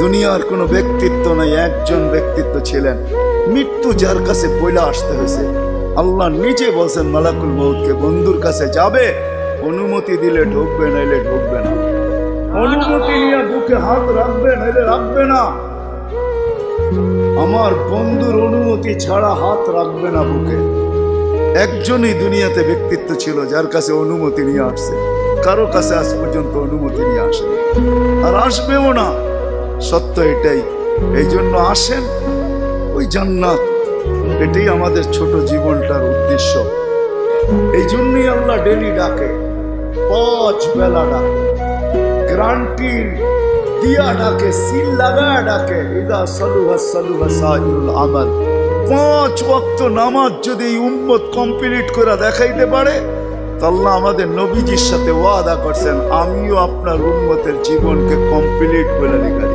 দুনিয়ার কোনো ব্যক্তিত্ব নাই, একজন ব্যক্তিত্ব ছিলেন, মৃত্যু যার কাছে পয়লা আসতে হয়েছে। আল্লাহ নিজে বলছেন মালাকুল মউতকে, বন্ধুর কাছে যাবে, অনুমতি দিলে ঢুকবে, নাইলে ঢুকবে না। অনুমতি নিয়ে বুকে হাত রাখবে, নাইলে রাখবে না। আমার বন্ধুর অনুমতি ছাড়া হাত রাখবে না বুকে। একজনই দুনিয়াতে ব্যক্তিত্ব ছিল যার কাছে অনুমতি নিয়ে আসছে, কারো কাছে আজ পর্যন্ত অনুমতি নিয়ে আসে আর আসবেও না। সত্য এটাই। এই জন্য আসেন, ওই জান্নাত, এটাই আমাদের ছোট জীবনটার উদ্দেশ্য। এই জন্যই আল্লাহ ডেলি ডাকে, 5 বেলা ডাকে, গ্যারান্টি দিয়া ডাকে, সিল লাগা ডাকে। ইদা সালুহা সালুহা সাইরুল আমাল। 5 ওয়াক্ত নামাজ যদি এই উম্মত কমপ্লিট করে দেখাইতে পারে, তো আল্লাহ আমাদের নবীজির সাথে ওয়াদা করছেন, আমিও আপনার উম্মতের জীবনকে কমপ্লিট করে দেখাই।